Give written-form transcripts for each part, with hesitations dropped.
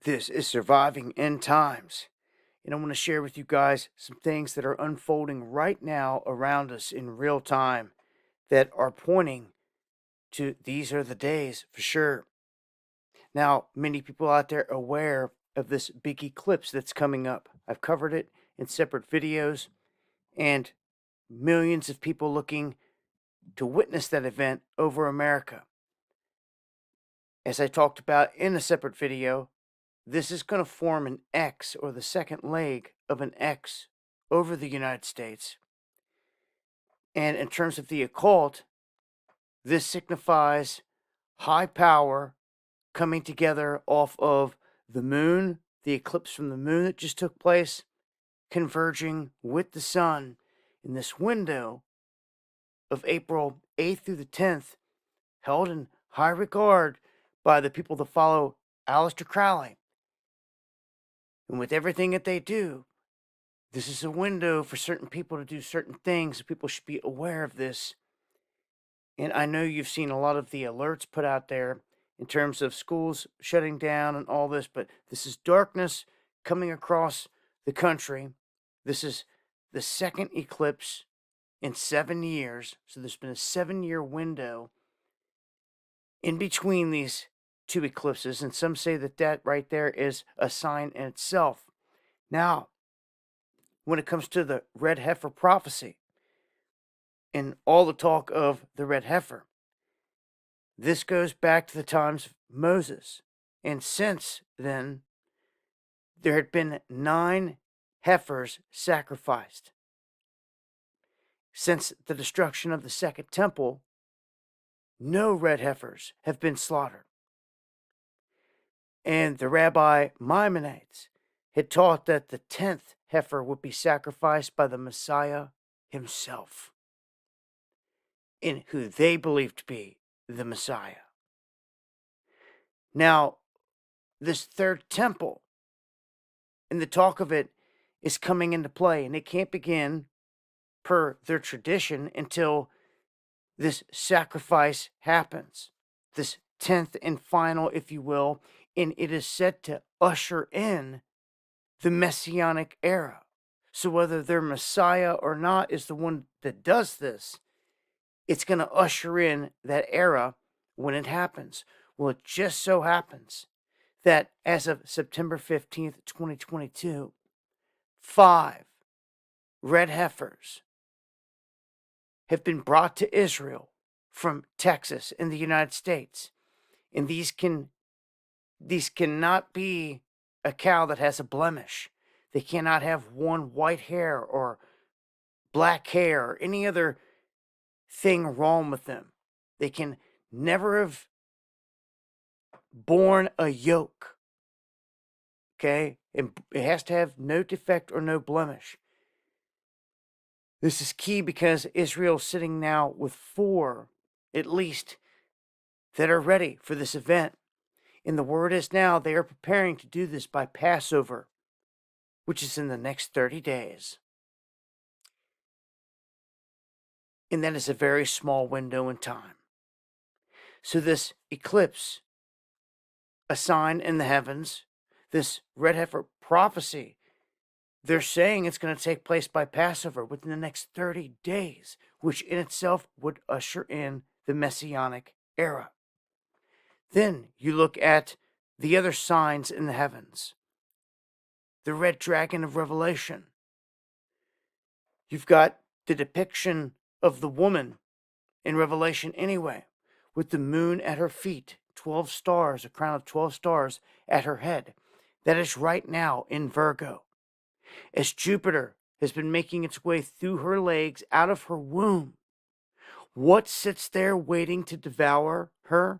This is Surviving End Times, and I want to share with you guys some things that are unfolding right now around us in real time that are pointing to these are the days for sure. Now, many people out there are aware of this big eclipse that's coming up. I've covered it in separate videos, and millions of people looking to witness that event over America. As I talked about in a separate video, this is going to form an X, or the second leg of an X, over the United States. And in terms of the occult, this signifies high power coming together off of the moon, the eclipse from the moon that just took place, converging with the sun in this window of April 8th through the 10th, held in high regard by the people that follow Aleister Crowley. And with everything that they do, this is a window for certain people to do certain things. People should be aware of this. And I know you've seen a lot of the alerts put out there in terms of schools shutting down and all this, but this is darkness coming across the country. This is the second eclipse in 7 years. So there's been a 7-year window in between these two eclipses, and some say that that right there is a sign in itself. Now, when it comes to the red heifer prophecy and all the talk of the red heifer, this goes back to the times of Moses. And since then, there had been 9 heifers sacrificed. Since the destruction of the second temple, no red heifers have been slaughtered. And the Rabbi Maimonides had taught that the 10th heifer would be sacrificed by the Messiah himself, in who they believed to be the Messiah. Now, this third temple, and the talk of it is coming into play, and it can't begin per their tradition until this sacrifice happens, this 10th and final, if you will, and it is set to usher in the Messianic era. So whether their Messiah or not is the one that does this, it's going to usher in that era when it happens. Well, it just so happens that as of September 15th, 2022, 5 red heifers have been brought to Israel from Texas in the United States. And these cannot be a cow that has a blemish. They cannot have one white hair or black hair or any other thing wrong with them. They can never have borne a yoke. Okay? And it has to have no defect or no blemish. This is key because Israel's sitting now with 4, at least, that are ready for this event. And the word is now they are preparing to do this by Passover, which is in the next 30 days. And that is a very small window in time. So this eclipse, a sign in the heavens, this red heifer prophecy, they're saying it's going to take place by Passover within the next 30 days, which in itself would usher in the Messianic era. Then you look at the other signs in the heavens. The red dragon of Revelation. You've got the depiction of the woman in Revelation anyway, with the moon at her feet, 12 stars, a crown of 12 stars at her head. That is right now in Virgo. As Jupiter has been making its way through her legs out of her womb, what sits there waiting to devour her?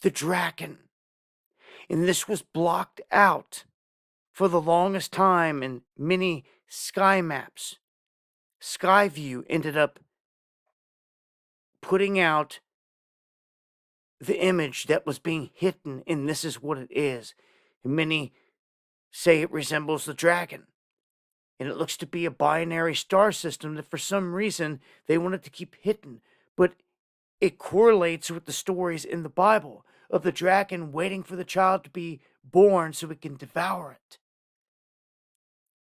The dragon. And this was blocked out for the longest time in many sky maps. Skyview ended up putting out the image that was being hidden, and this is what it is. And many say it resembles the dragon. And it looks to be a binary star system that for some reason they wanted to keep hidden. But it correlates with the stories in the Bible. of the dragon waiting for the child to be born so it can devour it.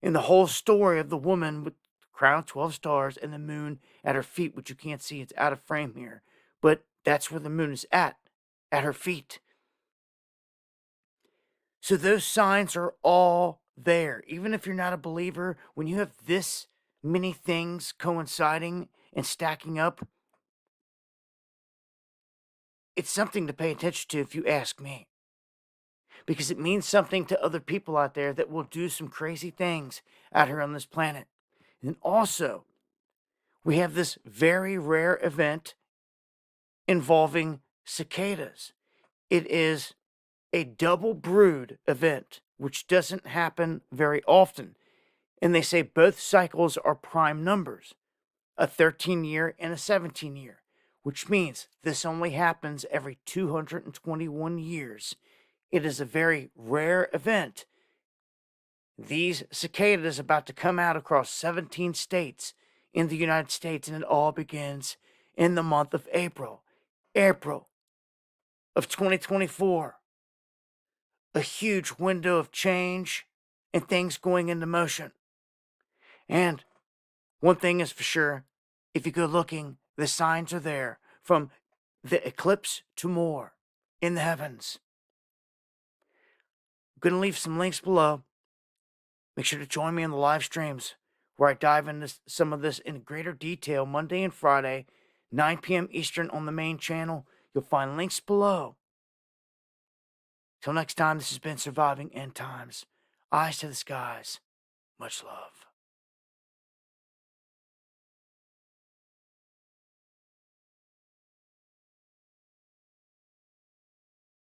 And the whole story of the woman with the crown of 12 stars and the moon at her feet, which you can't see, it's out of frame here, but that's where the moon is at her feet. So those signs are all there. Even if you're not a believer, when you have this many things coinciding and stacking up, it's something to pay attention to if you ask me. Because it means something to other people out there that will do some crazy things out here on this planet. And also, we have this very rare event involving cicadas. It is a double brood event, which doesn't happen very often. And they say both cycles are prime numbers, a 13-year and a 17-year, which means this only happens every 221 years. It is a very rare event. These cicadas about to come out across 17 states in the United States, and it all begins in the month of April. April of 2024. A huge window of change and things going into motion. And one thing is for sure, if you go looking, the signs are there from the eclipse to more in the heavens. I'm going to leave some links below. Make sure to join me on the live streams where I dive into some of this in greater detail Monday and Friday, 9 p.m. Eastern on the main channel. You'll find links below. Till next time, this has been Surviving End Times. Eyes to the skies. Much love.